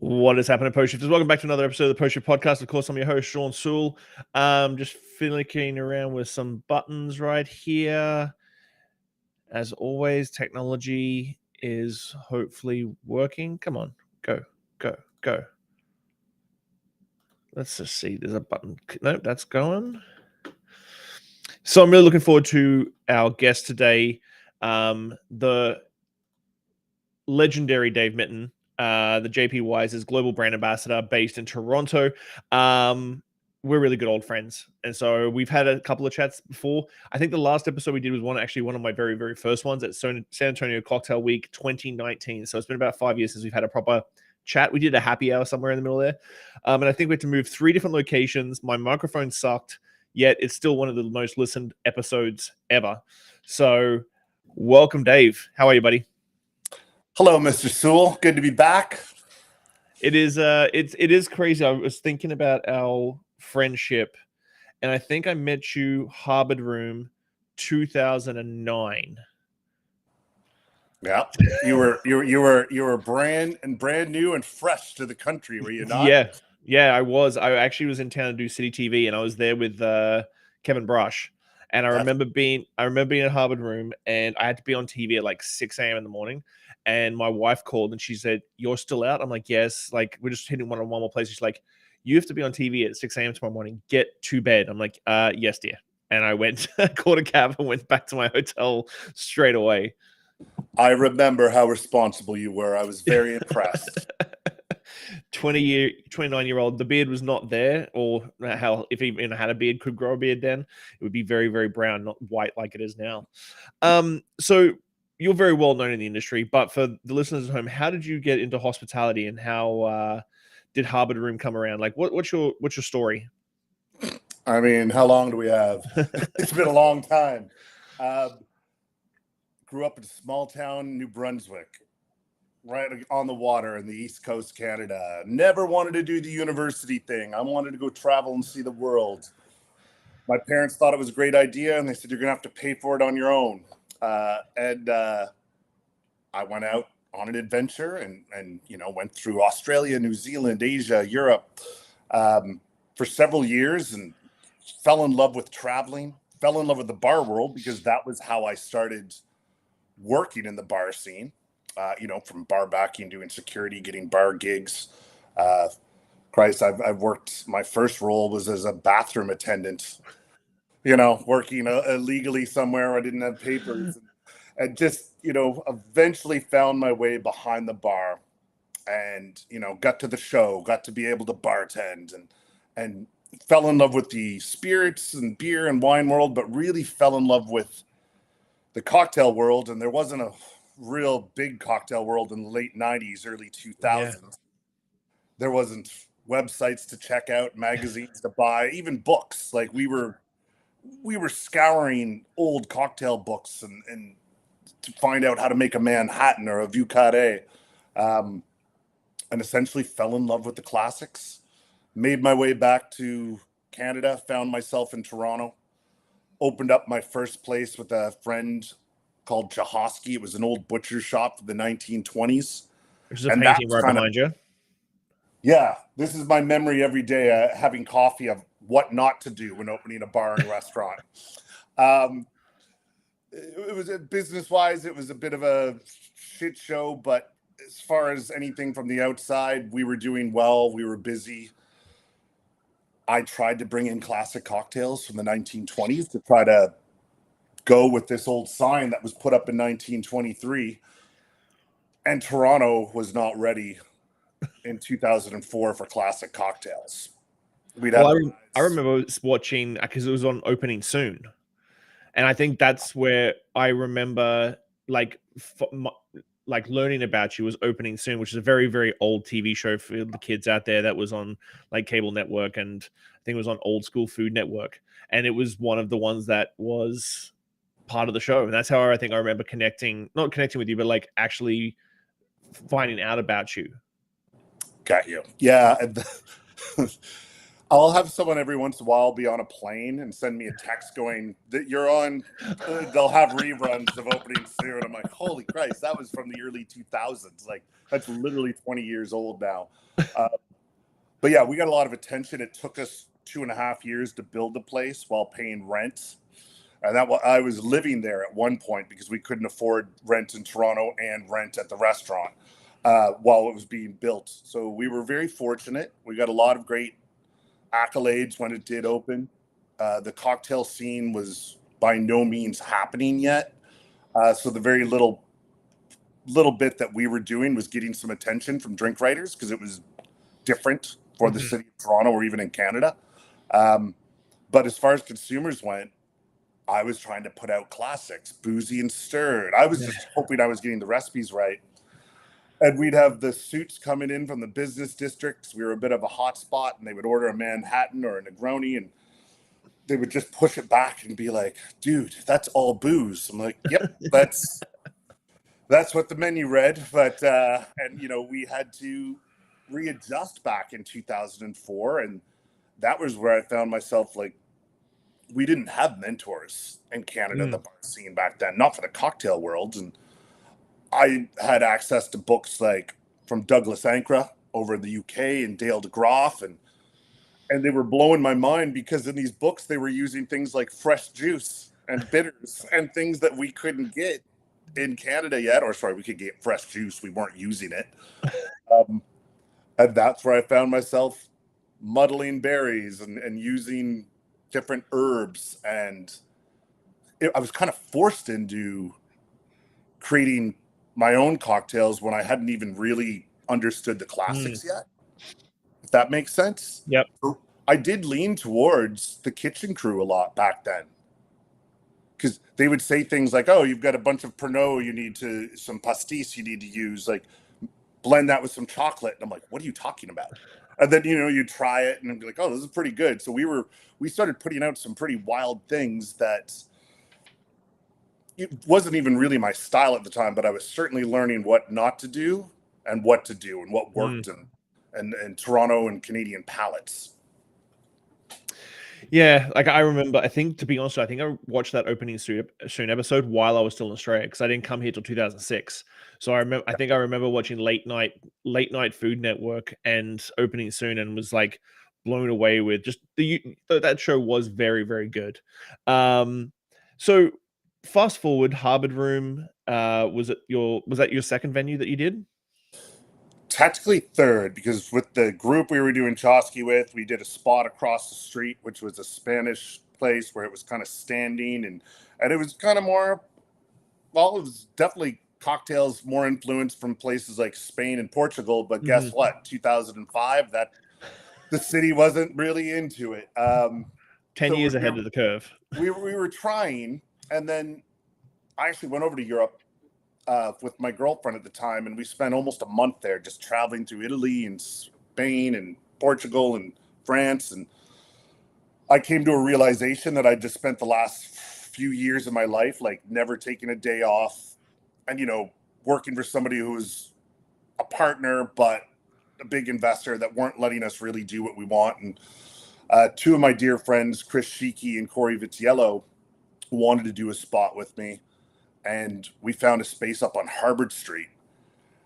What is happening, Post Shifters? Welcome back to another episode of the Post Shift Podcast. Of course, I'm your host, Shawn Soole. Just fiddling around with some buttons right here. As always, technology is hopefully working. Come on, go. Let's just see. There's a button. Nope, that's going. So I'm really looking forward to our guest today, the legendary Dave Mitton. The JP Wise's global brand ambassador based in Toronto. We're really good old friends. And so we've had a couple of chats before. I think the last episode we did was one of my very, very first ones at San Antonio Cocktail Week 2019. So it's been about 5 years since we've had a proper chat. We did a happy hour somewhere in the middle there. And I think we had to move 3 different locations. My microphone sucked, yet it's still one of the most listened episodes ever. So welcome, Dave. How are you, buddy? Hello, Mr. Soole. Good to be back. It is crazy. I was thinking about our friendship, and I think I met you Harvard Room 2009. Yeah, you were brand new and fresh to the country, were you not? Yeah, I was. I actually was in town to do City TV, and I was there with Kevin Brush. And I remember being at Harvard Room, and I had to be on TV at like 6 a.m. in the morning. And my wife called and she said, "You're still out?" I'm like, "Yes." Like, we're just hitting one more place. She's like, "You have to be on TV at 6 a.m. tomorrow morning. Get to bed." I'm like, "Yes, dear." And I went, called a cab and went back to my hotel straight away. I remember how responsible you were. I was very impressed. 29-year-old. The beard was not there, or hell, if he even had a beard, could grow a beard then, it would be very, very brown, not white like it is now. So you're very well known in the industry, but for the listeners at home, how did you get into hospitality, and how did Harvard Room come around? Like, what's your story? I mean, how long do we have? It's been a long time. Grew up in a small town, New Brunswick, right on the water in the East Coast, Canada. Never wanted to do the university thing. I wanted to go travel and see the world. My parents thought it was a great idea, and they said, "You're going to have to pay for it on your own." And I went out on an adventure and went through Australia, New Zealand, Asia, Europe for several years, and fell in love with traveling, fell in love with the bar world, because that was how I started working in the bar scene. From bar backing, doing security, getting bar gigs. I've worked, my first role was as a bathroom attendant, working illegally somewhere. I didn't have papers, and just, eventually found my way behind the bar, and, got to the show, got to be able to bartend, and fell in love with the spirits and beer and wine world, but really fell in love with the cocktail world. And there wasn't a real big cocktail world in the late 90s, early 2000s. Yeah. There wasn't websites to check out, magazines to buy, even books. Like, we were scouring old cocktail books and to find out how to make a Manhattan or a Vieux Carré, and essentially fell in love with the classics. Made my way back to Canada, found myself in Toronto, opened up my first place with a friend called Jahosky. It was an old butcher shop from the 1920s. There's a painting right behind you. Yeah, this is my memory every day, having coffee, of what not to do when opening a bar and restaurant. It was, business-wise, it was a bit of a shit show, but as far as anything from the outside, we were doing well. We were busy. I tried to bring in classic cocktails from the 1920s to try to go with this old sign that was put up in 1923. And Toronto was not ready in 2004 for classic cocktails. I remember watching, because it was on Opening Soon. And I think that's where I remember learning about you was Opening Soon, which is a very, very old TV show for the kids out there that was on like cable network, and I think it was on Old School Food Network. And it was one of the ones that was part of the show. And that's how I think I remember not connecting with you, but like actually finding out about you. Got you. Yeah. I'll have someone every once in a while be on a plane and send me a text going that you're on. They'll have reruns of opening soon. I'm like, holy Christ, that was from the early 2000s. Like that's literally 20 years old now. But yeah, we got a lot of attention. It took us 2.5 years to build the place while paying rent. And I was living there at one point because we couldn't afford rent in Toronto and rent at the restaurant while it was being built. So we were very fortunate. We got a lot of great accolades when it did open. The cocktail scene was by no means happening yet. So the very little bit that we were doing was getting some attention from drink writers because it was different for the city of Toronto or even in Canada. But as far as consumers went, I was trying to put out classics, boozy and stirred. I was just hoping I was getting the recipes right. And we'd have the suits coming in from the business districts. We were a bit of a hot spot, and they would order a Manhattan or a Negroni, and they would just push it back and be like, dude, that's all booze. I'm like, yep, that's what the menu read. But, and, we had to readjust back in 2004. And that was where I found myself like, we didn't have mentors in Canada, the bar scene back then, not for the cocktail world. And I had access to books like from Douglas Ankra over in the UK and Dale DeGroff, and they were blowing my mind because in these books they were using things like fresh juice and bitters and things that we couldn't get in Canada yet. Or sorry, we could get fresh juice, we weren't using it. And that's where I found myself muddling berries and using different herbs, and I was kind of forced into creating my own cocktails when I hadn't even really understood the classics yet, if that makes sense. Yep. So I did lean towards the kitchen crew a lot back then, because they would say things like, oh, you've got a bunch of Pernod, you need some pastis you need to use, like blend that with some chocolate. And I'm like, what are you talking about? And then, you try it and be like, oh, this is pretty good. So we started putting out some pretty wild things that it wasn't even really my style at the time, but I was certainly learning what not to do and what to do and what worked and Toronto and Canadian palates. Yeah, like I remember, to be honest, I think I watched that opening soon episode while I was still in Australia because I didn't come here till 2006. So I think I remember watching late night Food Network and opening soon and was like blown away with just that show was very, very good. So fast forward, Harvard Room, was that your second venue that you did? Technically third, because with the group we were doing Chosky with, we did a spot across the street, which was a Spanish place where it was kind of standing and it was kind of more, well, it was definitely cocktails more influenced from places like Spain and Portugal. But guess what? 2005, that the city wasn't really into it. 10 years ahead of the curve. We were trying, and then I actually went over to Europe with my girlfriend at the time, and we spent almost a month there just traveling through Italy and Spain and Portugal and France. And I came to a realization that I just spent the last few years of my life like never taking a day off, and working for somebody who was a partner but a big investor that weren't letting us really do what we want. And two of my dear friends, Chris Sheeky and Corey Vitiello, wanted to do a spot with me. And we found a space up on Harvard Street.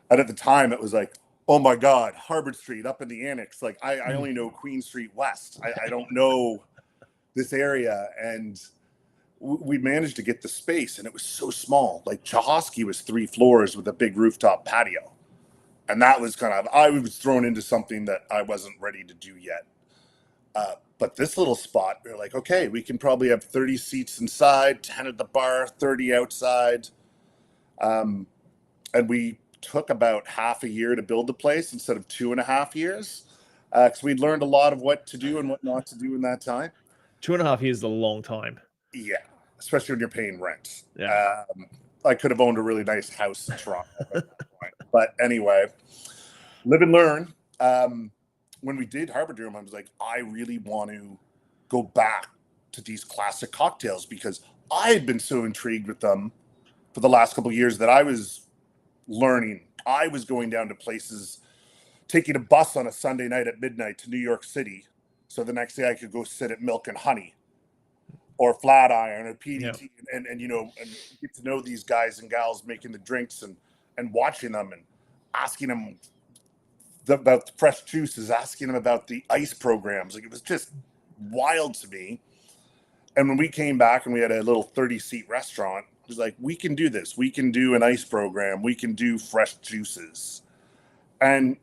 And at the time, it was like, oh my God, Harvard Street up in the annex. Like, I only know Queen Street West. I don't know this area. And we managed to get the space, and it was so small. Like, Chahosky was 3 floors with a big rooftop patio. And that was I was thrown into something that I wasn't ready to do yet. But this little spot, we were like, okay, we can probably have 30 seats inside, 10 at the bar, 30 outside. And we took about half a year to build the place instead of 2.5 years. Because we'd learned a lot of what to do and what not to do in that time. 2.5 years is a long time. Yeah, especially when you're paying rent. Yeah. I could have owned a really nice house in Toronto at that point. But anyway, live and learn. When we did Harvard Room, I was like, I really want to go back to these classic cocktails because I had been so intrigued with them for the last couple of years that I was learning. I was going down to places, taking a bus on a Sunday night at midnight to New York City, So the next day I could go sit at Milk and Honey or Flatiron or PDT and get to know these guys and gals making the drinks and watching them and asking them about the fresh juices, asking them about the ice programs. Like, it was just wild to me. And when we came back and we had a little 30-seat restaurant, it was like, we can do this. We can do an ice program. We can do fresh juices. And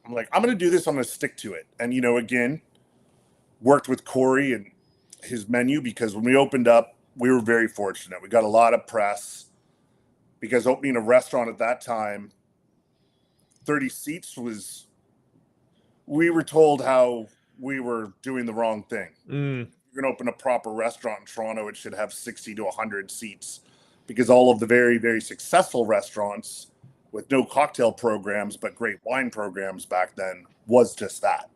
I'm like, I'm going to do this. I'm going to stick to it. And, again, worked with Corey and his menu, because when we opened up, we were very fortunate. We got a lot of press because opening a restaurant at that time, 30 seats was, we were told how we were doing the wrong thing. If you're going to open a proper restaurant in Toronto, it should have 60 to 100 seats, because all of the very, very successful restaurants with no cocktail programs but great wine programs back then was just that.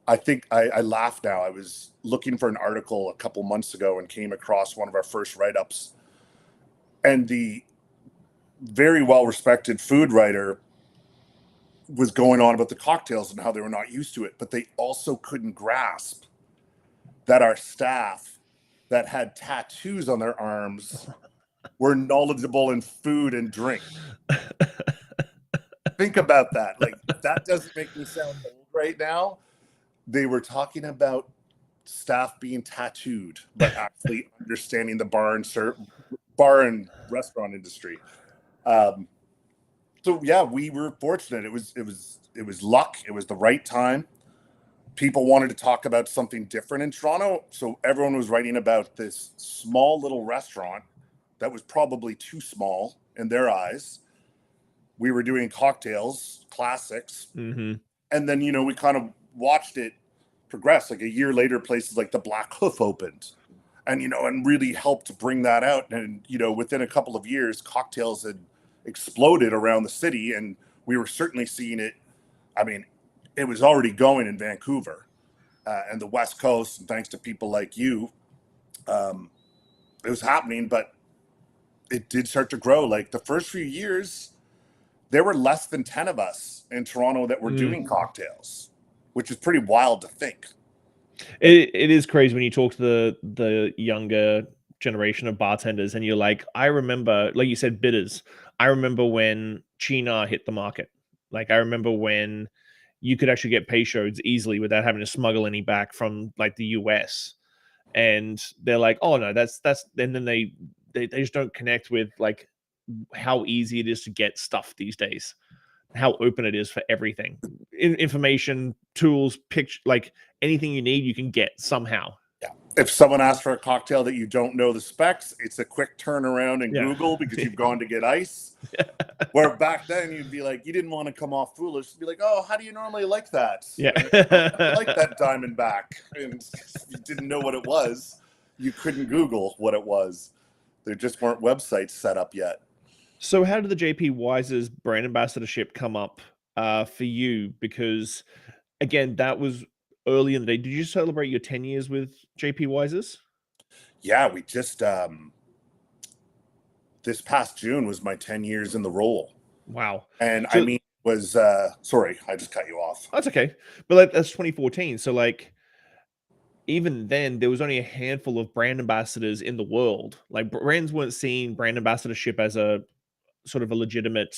I think I laugh now. I was looking for an article a couple months ago and came across one of our first write-ups, and the very well-respected food writer was going on about the cocktails and how they were not used to it, but they also couldn't grasp that our staff that had tattoos on their arms were knowledgeable in food and drink. Think about that. Like, that doesn't make me sound old right now. They were talking about staff being tattooed, but actually understanding the bar and restaurant industry. So yeah, we were fortunate. It was luck. It was the right time. People wanted to talk about something different in Toronto, so everyone was writing about this small little restaurant that was probably too small in their eyes. We were doing cocktails, classics, and then we kind of watched it progress. Like, a year later, places like the Black Hoof opened, and really helped bring that out. And within a couple of years, cocktails had exploded around the city, and we were certainly seeing it. I mean, it was already going in Vancouver and the West Coast, and thanks to people like you, it was happening. But it did start to grow. Like, the first few years, there were less than 10 of us in Toronto that were doing cocktails, which is pretty wild to think. It is crazy when you talk to the younger generation of bartenders, and you're like, I remember, like you said, bitters. I remember when Cynar hit the market. Like, I remember when you could actually get Peychaud's easily without having to smuggle any back from like the US. And they're like, oh no, that's and then they just don't connect with like how easy it is to get stuff these days, how open it is for everything, information, tools, picture, like anything you need, you can get somehow. Yeah. If someone asks for a cocktail that you don't know the specs, it's a quick turnaround in Google because you've gone to get ice. Where back then you'd be like, you didn't want to come off foolish. You'd be like, oh, how do you normally like that? Yeah. I like that Diamondback. And you didn't know what it was. You couldn't Google what it was. There just weren't websites set up yet. So how did the JP Wise's brand ambassadorship come up for you? Because again, that was early in the day. Did you celebrate your 10 years with JP Wise's? Yeah, we just this past June was my 10 years in the role. Wow. And So, I mean, was sorry, I just cut you off. that's okay. But like, that's 2014. So like, even then, there was only a handful of brand ambassadors in the world. Like, brands weren't seeing brand ambassadorship as a sort of a legitimate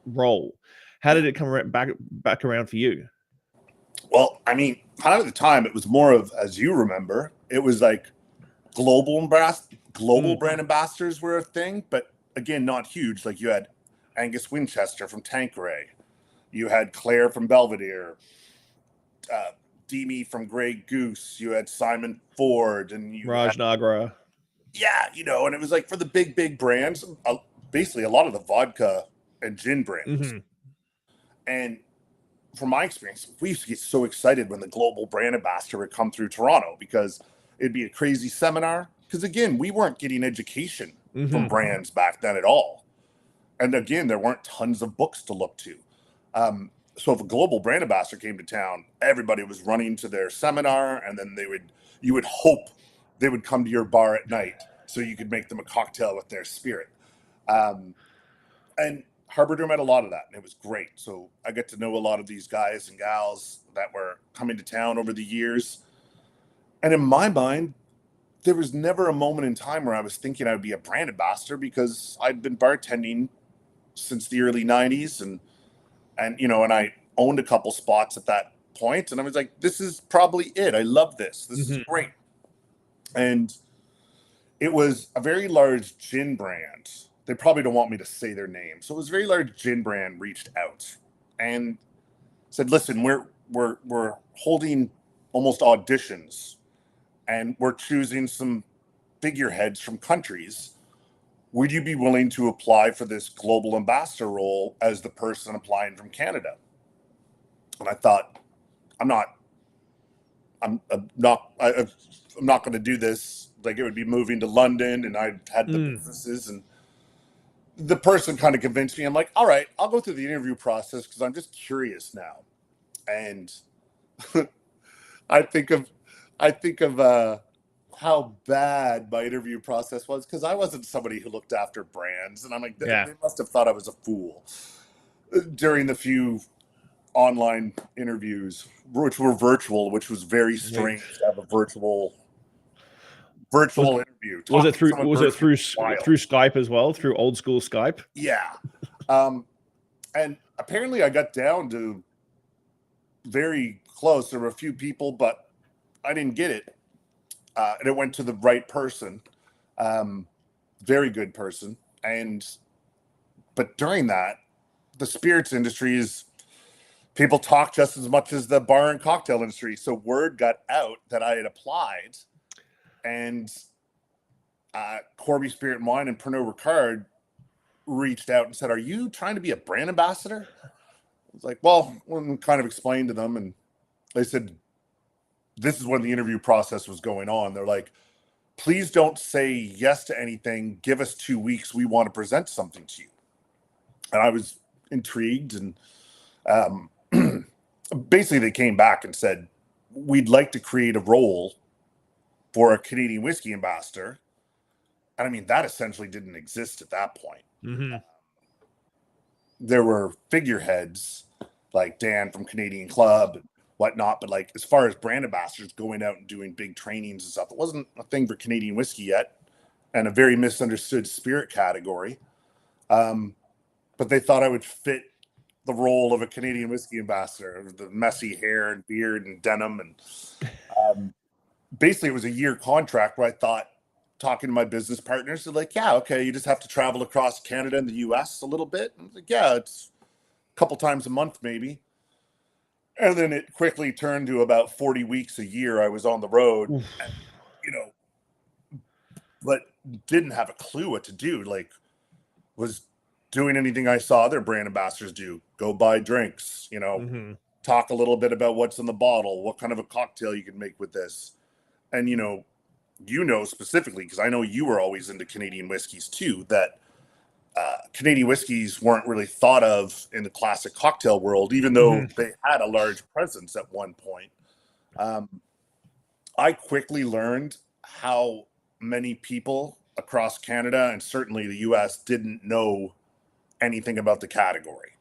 role. How did it come back around for you? Well, I mean, kind of at the time, it was more of, as you remember, it was like global brand ambassadors were a thing, but again, not huge. Like, you had Angus Winchester from Tanqueray, you had Claire from Belvedere, Demi from Grey Goose, you had Simon Ford, and you Raj Nagra. Yeah, and it was like for the big brands, basically a lot of the vodka and gin brands. And from my experience, we used to get so excited when the global brand ambassador would come through Toronto, because it'd be a crazy seminar. Because again, we weren't getting education from brands back then at all. And again, there weren't tons of books to look to. So if a global brand ambassador came to town, everybody was running to their seminar, and then you would hope they would come to your bar at night so you could make them a cocktail with their spirit. And Harbor met a lot of that, and it was great. So I get to know a lot of these guys and gals that were coming to town over the years. And in my mind, there was never a moment in time where I was thinking I would be a brand ambassador, because I'd been bartending since the early 90s, and I owned a couple spots at that point, and I was like, this is probably it. I love this. This is great. And it was a very large gin brand. They probably don't want me to say their name. So it was a very large gin brand reached out and said, listen, we're holding almost auditions, and we're choosing some figureheads from countries. Would you be willing to apply for this global ambassador role as the person applying from Canada? And I thought, I'm not going to do this. Like, it would be moving to London, and I had the businesses, and the person kind of convinced me. I'm like, all right, I'll go through the interview process because I'm just curious now. And I think of how bad my interview process was, because I wasn't somebody who looked after brands, and I'm like, they must have thought I was a fool during the few online interviews, which were virtual, which was very strange to have a virtual interview. Was it through Skype as well, through old school Skype? Yeah. And apparently I got down to very close. There were a few people, but I didn't get it. And it went to the right person, very good person. But during that, the spirits industry is, people talk just as much as the bar and cocktail industry. So word got out that I had applied, and Corby Spirit and Wine and Pernod Ricard reached out and said, are you trying to be a brand ambassador? I was like, well, kind of explained to them, and they said, this is when the interview process was going on. They're like, please don't say yes to anything. Give us 2 weeks. We want to present something to you. And I was intrigued, and basically they came back and said, we'd like to create a role for a Canadian whiskey ambassador. And I mean, that essentially didn't exist at that point. There were figureheads like Dan from Canadian Club and whatnot, but like, as far as brand ambassadors going out and doing big trainings and stuff, it wasn't a thing for Canadian whiskey yet, and a very misunderstood spirit category. But they thought I would fit the role of a Canadian whiskey ambassador, the messy hair and beard and denim. And basically it was a year contract where I thought, talking to my business partners, they're like, yeah, okay, you just have to travel across Canada and the US a little bit. And I was like, yeah, it's a couple times a month maybe. And then it quickly turned to about 40 weeks a year I was on the road, and, but didn't have a clue what to do. Like, was doing anything I saw other brand ambassadors do. Go buy drinks, talk a little bit about what's in the bottle, what kind of a cocktail you can make with this. And, specifically, because I know you were always into Canadian whiskeys too, that Canadian whiskeys weren't really thought of in the classic cocktail world, even though they had a large presence at one point. I quickly learned how many people across Canada and certainly the US didn't know anything about the category.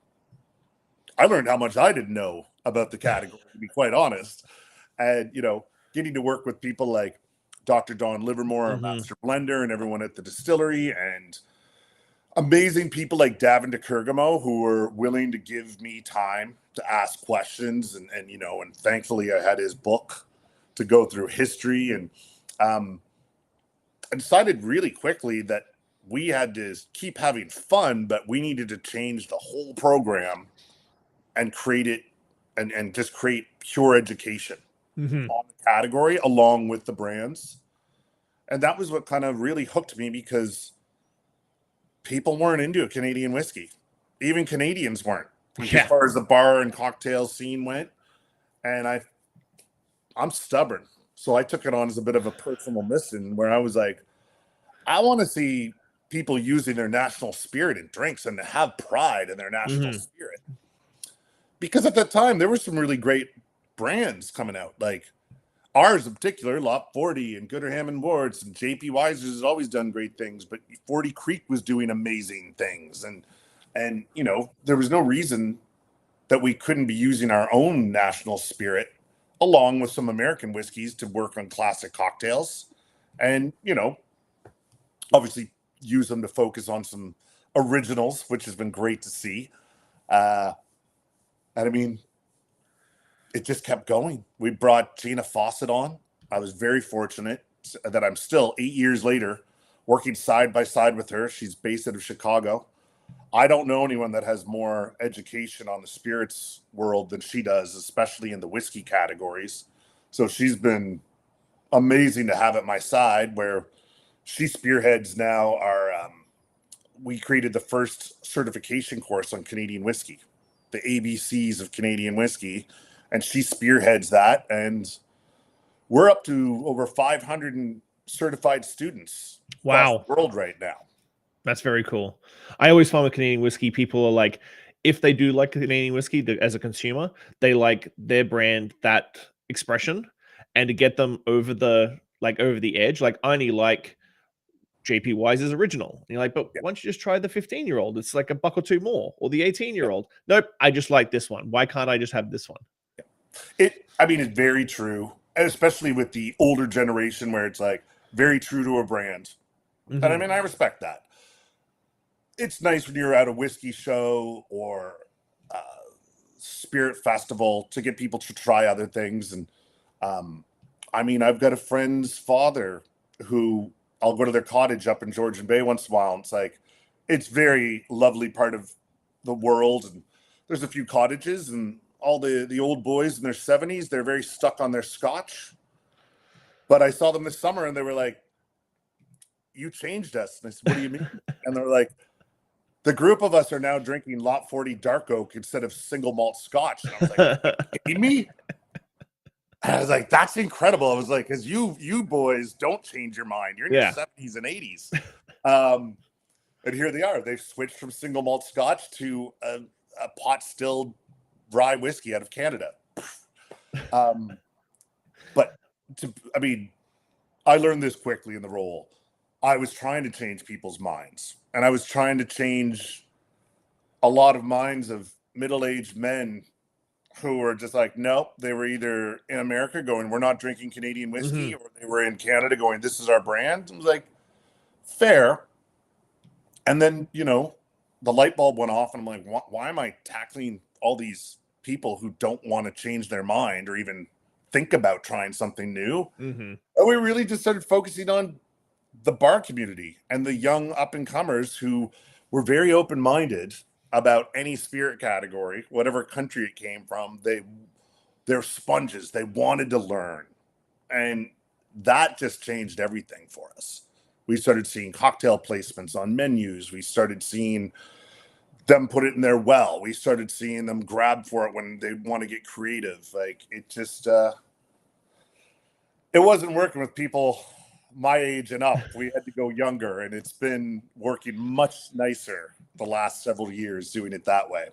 I learned how much I didn't know about the category, to be quite honest. And, getting to work with people like Dr. Don Livermore, our master blender, and everyone at the distillery, and amazing people like Davin DeKergamo, who were willing to give me time to ask questions. And thankfully I had his book to go through history. And I decided really quickly that we had to keep having fun, but we needed to change the whole program and create it and just create pure education on the category along with the brands. And that was what kind of really hooked me, because people weren't into a Canadian whiskey. Even Canadians weren't, as far as the bar and cocktail scene went. And I'm stubborn. So I took it on as a bit of a personal mission, where I was like, I want to see people using their national spirit in drinks and to have pride in their national spirit. Because at that time, there were some really great brands coming out, like ours in particular, Lot 40 and Gooderham and Wards, and JP Weiser's has always done great things, but 40 Creek was doing amazing things. And And, there was no reason that we couldn't be using our own national spirit along with some American whiskeys to work on classic cocktails. And, obviously use them to focus on some originals, which has been great to see. And I mean, it just kept going. We brought Gina Fawcett on. I was very fortunate that I'm still 8 years later working side by side with her. She's based out of Chicago. I don't know anyone that has more education on the spirits world than she does, especially in the whiskey categories. So she's been amazing to have at my side, where she spearheads now we created the first certification course on Canadian whiskey, the ABCs of Canadian whiskey, and she spearheads that. And we're up to over 500 certified students across the world right now. That's very cool. I always find with Canadian whiskey, people are like, if they do like Canadian whiskey as a consumer, they like their brand, that expression, and to get them over the edge. Like, I only like JP Wise's original. And you're like, but why don't you just try the 15-year-old? It's like $1 or $2 more, or the 18-year-old. Nope, I just like this one. Why can't I just have this one? It's very true, and especially with the older generation, where it's like very true to a brand. Mm-hmm. And I respect that. It's nice when you're at a whiskey show or spirit festival to get people to try other things. And I've got a friend's father who I'll go to their cottage up in Georgian Bay once in a while. And it's like, it's very lovely part of the world. And there's a few cottages, and all the old boys in their 70s, they're very stuck on their scotch. But I saw them this summer and they were like, you changed us. And I said, what do you mean? And they're like, the group of us are now drinking Lot 40 Dark Oak instead of single malt scotch. And I was like, are you kidding me? And I was like, that's incredible. I was like, because you boys don't change your mind. You're in your 70s and 80s. And here they are. They've switched from single malt scotch to a pot stilled rye whiskey out of Canada. I learned this quickly in the role. I was trying to change people's minds, and I was trying to change a lot of minds of middle-aged men who were just like, nope, they were either in America going, we're not drinking Canadian whiskey, or they were in Canada going, this is our brand. I was like, fair. And then, the light bulb went off, and I'm like, why am I tackling all these people who don't want to change their mind or even think about trying something new? Mm-hmm. And we really just started focusing on the bar community and the young up-and-comers who were very open-minded about any spirit category, whatever country it came from. They're sponges. They wanted to learn. And that just changed everything for us. We started seeing cocktail placements on menus. We started seeing them put it in their well. We started seeing them grab for it when they want to get creative. Like, it just, it wasn't working with people my age and up. We had to go younger, and it's been working much nicer the last several years doing it that way.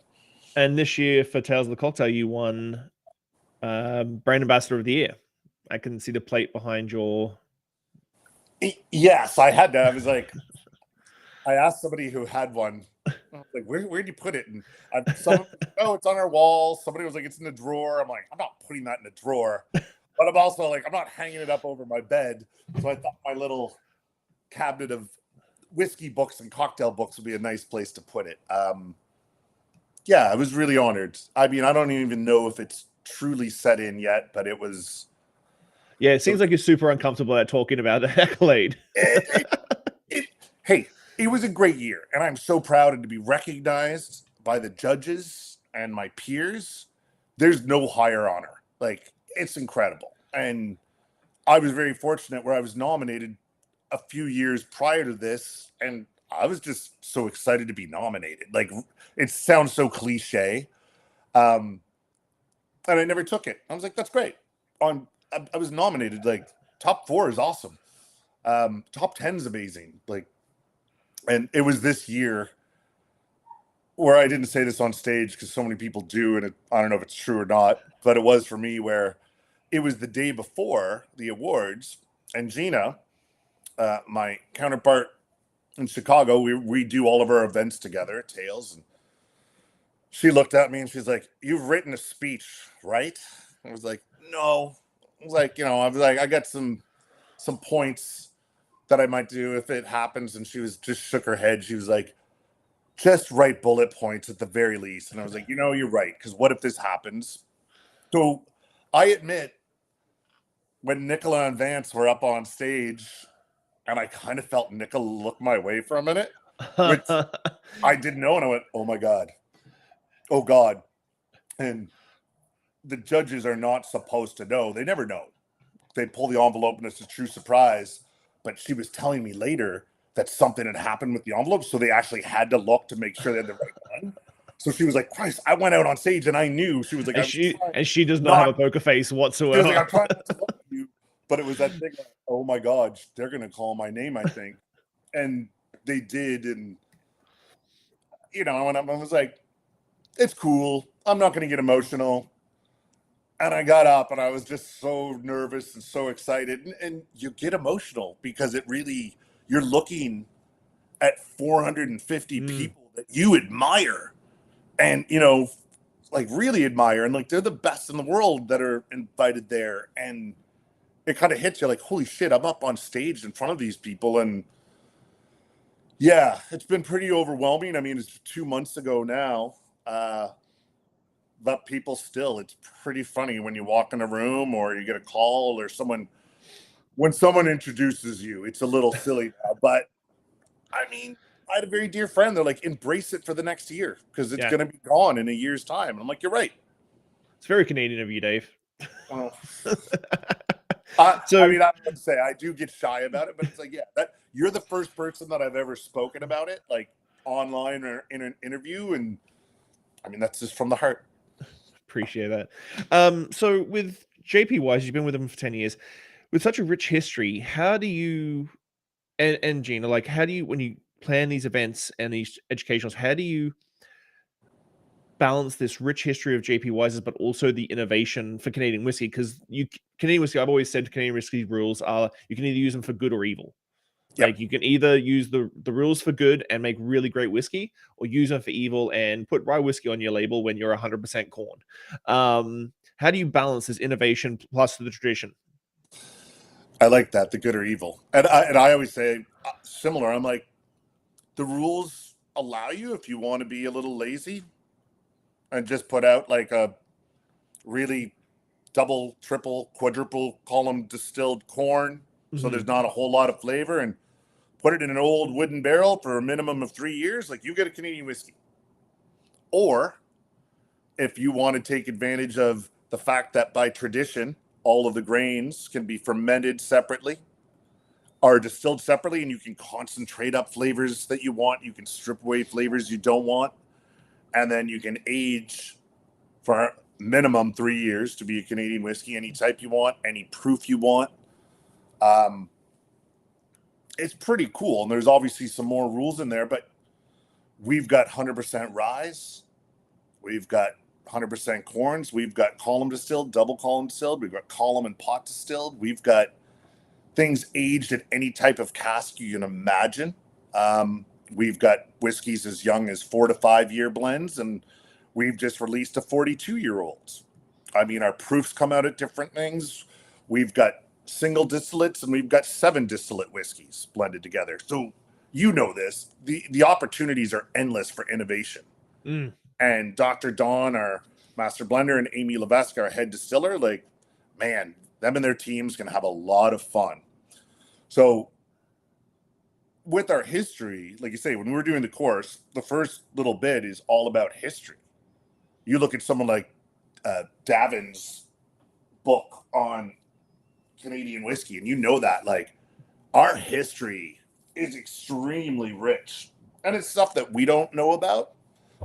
And this year for Tales of the Cocktail, you won Brand Ambassador of the Year. I can see the plate behind your... Yes, I had that. I was like, I asked somebody who had one, I was like, where'd you put it? And someone, it's on our wall. Somebody was like, it's in the drawer. I'm like, I'm not putting that in the drawer. But I'm also like, I'm not hanging it up over my bed. So I thought my little cabinet of whiskey books and cocktail books would be a nice place to put it. Yeah, I was really honored. I don't even know if it's truly set in yet, but it was. Yeah, it seems like you're super uncomfortable at talking about the accolade. Hey, it was a great year, and I'm so proud to be recognized by the judges and my peers. There's no higher honor. Like, it's incredible. And I was very fortunate where I was nominated a few years prior to this, and I was just so excited to be nominated. Like, it sounds so cliche. And I never took it. I was like, that's great. I was nominated. Like, top 4 is awesome. Top 10 is amazing. Like, and it was this year where I didn't say this on stage because so many people do, and I don't know if it's true or not, but it was for me where it was the day before the awards, and Gina, my counterpart in Chicago, we do all of our events together at Tales, and she looked at me and she's like, "You've written a speech, right?" I was like, "No." I was like, I got some points that I might do if it happens. And she was just shook her head. She was like, "Just write bullet points at the very least." And I was like, "You're right. Because what if this happens?" So I admit, when Nicola and Vance were up on stage, and I kind of felt Nicola look my way for a minute, which I didn't know. And I went, "Oh my God. Oh God." And the judges are not supposed to know. They never know. They pull the envelope and it's a true surprise. But she was telling me later that something had happened with the envelope. So they actually had to look to make sure they had the right one. So she was like, "Christ, I went out on stage and I knew." She was like, and she does not have a poker face whatsoever. She was like, "I'm trying not to look at you." But it was that thing like, "Oh my God, they're going to call my name, I think." And they did. And, and I was like, "It's cool. I'm not going to get emotional." And I got up and I was just so nervous and so excited. And you get emotional because you're looking at 450 people that you admire and, like really admire. And like, they're the best in the world that are invited there. And it kind of hits you like, holy shit, I'm up on stage in front of these people. And yeah, it's been pretty overwhelming. I mean, it's 2 months ago now. But people still, it's pretty funny when you walk in a room or you get a call or when someone introduces you, it's a little silly now. But I mean, I had a very dear friend. They're like, "Embrace it for the next year because it's going to be gone in a year's time." And I'm like, "You're right." It's very Canadian of you, Dave. I mean, I would say I do get shy about it, but it's like, yeah, you're the first person that I've ever spoken about it, like online or in an interview. And I mean, that's just from the heart. Appreciate that. So with JP Wise, you've been with them for 10 years. With such a rich history, how do you and Gina, like how do you, when you plan these events and these educationals, how do you balance this rich history of JP Wise's, but also the innovation for Canadian whiskey? Because Canadian whiskey, I've always said Canadian whiskey rules are you can either use them for good or evil. Yep. Like you can either use the rules for good and make really great whiskey, or use them for evil and put rye whiskey on your label when you're 100% corn. How do you balance this innovation plus the tradition? I like that, the good or evil. And I always say similar. I'm like, the rules allow you if you want to be a little lazy and just put out like a really double, triple, quadruple column distilled corn. So there's not a whole lot of flavor, and put it in an old wooden barrel for a minimum of 3 years, like you get a Canadian whiskey. Or if you want to take advantage of the fact that by tradition, all of the grains can be fermented separately or distilled separately, and you can concentrate up flavors that you want. You can strip away flavors you don't want. And then you can age for minimum 3 years to be a Canadian whiskey, any type you want, any proof you want. It's pretty cool. And there's obviously some more rules in there, but we've got 100% rye. We've got 100% corns. We've got column distilled, double column distilled. We've got column and pot distilled. We've got things aged at any type of cask you can imagine. We've got whiskeys as young as 4 to 5 year blends, and we've just released a 42-year-olds. I mean, our proofs come out at different things. We've got single distillates and we've got 7 distillate whiskeys blended together. So this, the opportunities are endless for innovation. And Dr. Don, our master blender, and Amy Levesque, our head distiller, like, man, them and their teams can have a lot of fun. So with our history, like you say, when we were doing the course, the first little bit is all about history. You look at someone like Davin's book on Canadian whiskey, and that, like, our history is extremely rich. And it's stuff that we don't know about.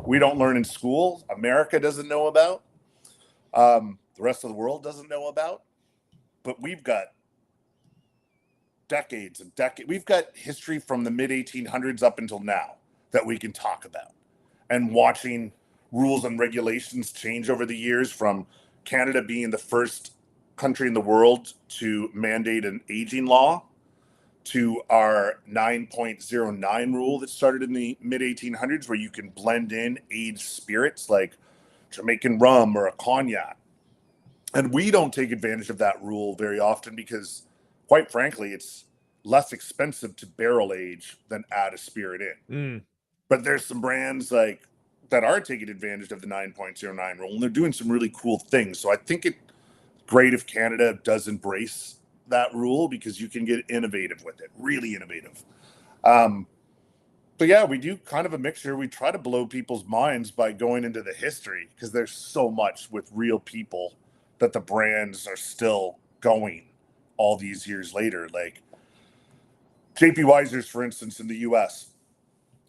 We don't learn in school. America doesn't know about. The rest of the world doesn't know about. But we've got decades and decades. We've got history from the mid 1800s up until now that we can talk about. And watching rules and regulations change over the years, from Canada being the first country in the world to mandate an aging law, to our 9.09 rule that started in the mid 1800s, where you can blend in aged spirits like Jamaican rum or a cognac. And we don't take advantage of that rule very often because, quite frankly, it's less expensive to barrel age than add a spirit in. But there's some brands like that are taking advantage of the 9.09 rule, and they're doing some really cool things. So I think it's great if Canada does embrace that rule, because you can get innovative with it, really innovative. But yeah, we do kind of a mixture. We try to blow people's minds by going into the history, because there's so much with real people that the brands are still going all these years later. Like JP Weiser's, for instance, in the US,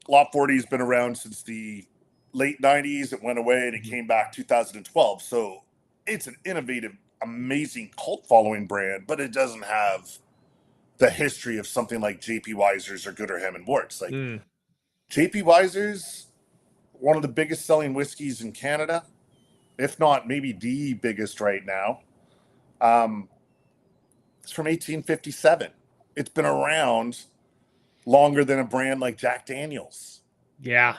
Lot 40 has been around since the late 90s. It went away and it came back 2012. So it's an innovative, amazing cult following brand, but it doesn't have the history of something like JP Weiser's or Gooder Hem and Worts. Like JP Weiser's one of the biggest selling whiskeys in Canada, if not maybe the biggest right now. It's from 1857. It's been around longer than a brand like Jack Daniels. Yeah.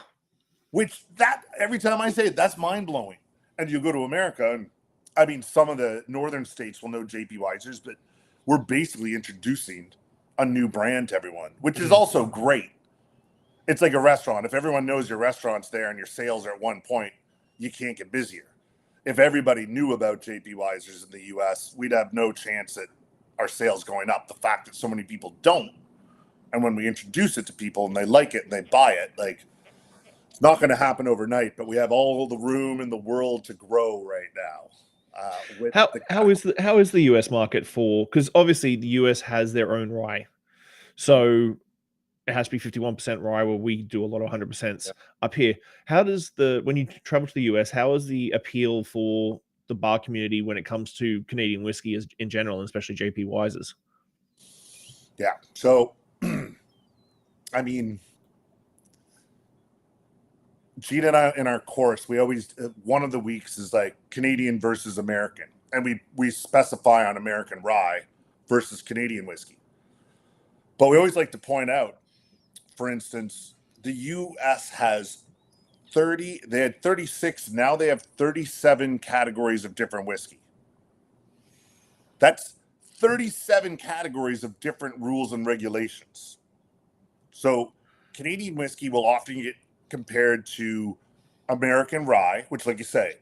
Which, that, every time I say it, that's mind-blowing. And you go to America, and I mean, some of the northern states will know JP Weiser's, but we're basically introducing a new brand to everyone, which is also great. It's like a restaurant. If everyone knows your restaurant's there and your sales are at one point, you can't get busier. If everybody knew about JP Weiser's in the US, we'd have no chance at our sales going up. The fact that so many people don't, and when we introduce it to people and they like it and they buy it, like, it's not going to happen overnight, but we have all the room in the world to grow right now. How is the US market for, because obviously the US has their own rye, so it has to be 51% rye, where we do a lot of 100% up here. How does when you travel to the US, how is the appeal for the bar community when it comes to Canadian whiskey in general, and especially JP Weiser's? Yeah. So, I mean, Gina and I, in our course, we always, one of the weeks is like Canadian versus American. And we specify on American rye versus Canadian whiskey. But we always like to point out, for instance, the US has they had 36, now they have 37 categories of different whiskey. That's 37 categories of different rules and regulations. So Canadian whiskey will often get compared to American rye, which, like you say,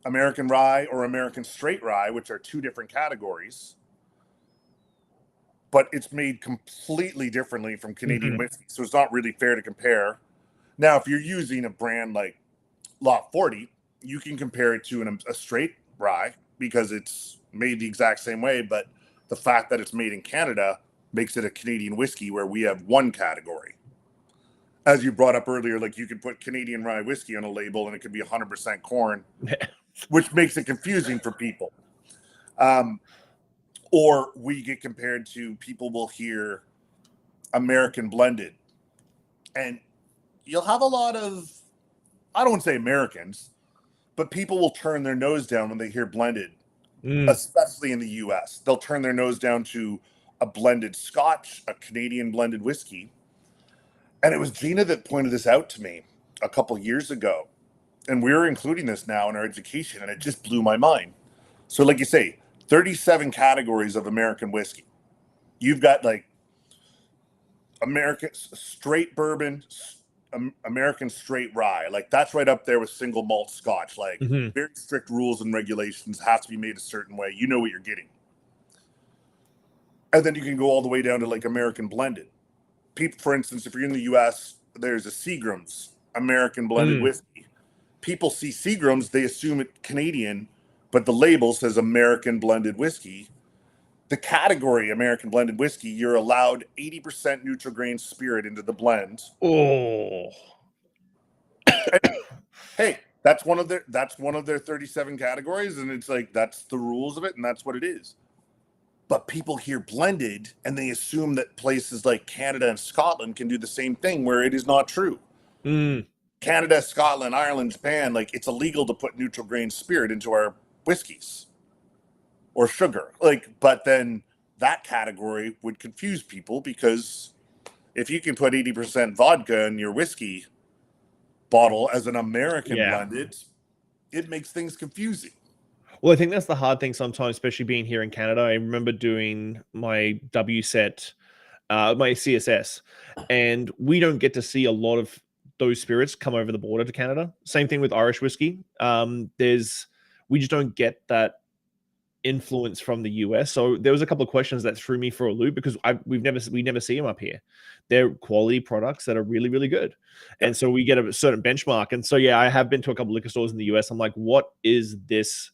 American rye or American straight rye, which are two different categories, but it's made completely differently from Canadian whiskey. So it's not really fair to compare. Now, if you're using a brand like Lot 40, you can compare it to a straight rye because it's made the exact same way, but the fact that it's made in Canada makes it a Canadian whiskey, where we have one category. As you brought up earlier, like, you could put Canadian rye whiskey on a label and it could be 100% corn, which makes it confusing for people. Or we get compared to, people will hear American blended. And you'll have a lot of, I don't want to say Americans, but people will turn their nose down when they hear blended, especially in the US. They'll turn their nose down to a blended Scotch, a Canadian blended whiskey. And it was Gina that pointed this out to me a couple years ago. And we're including this now in our education, and it just blew my mind. So, like you say, 37 categories of American whiskey. You've got like American straight bourbon, American straight rye. Like, that's right up there with single malt Scotch. Like, very strict rules and regulations, has to be made a certain way. You know what you're getting. And then you can go all the way down to like American blended. People, for instance, if you're in the US, there's a Seagram's American blended whiskey. People see Seagram's, they assume it's Canadian, but the label says American blended whiskey. The category American blended whiskey, you're allowed 80% neutral grain spirit into the blend. Oh. Hey, that's one of their 37 categories, and it's like, that's the rules of it, and that's what it is. But people hear blended and they assume that places like Canada and Scotland can do the same thing, where it is not true. Canada, Scotland, Ireland, Japan, like, it's illegal to put neutral grain spirit into our whiskeys or sugar. Like, but then that category would confuse people, because if you can put 80% vodka in your whiskey bottle as an American blended, it makes things confusing. Well, I think that's the hard thing sometimes, especially being here in Canada. I remember doing my WSET, my CSS, and we don't get to see a lot of those spirits come over the border to Canada. Same thing with Irish whiskey. We just don't get that influence from the US. So there was a couple of questions that threw me for a loop, because we never see them up here. They're quality products that are really, really good. And so we get a certain benchmark. And so, I have been to a couple of liquor stores in the US. I'm like, what is this?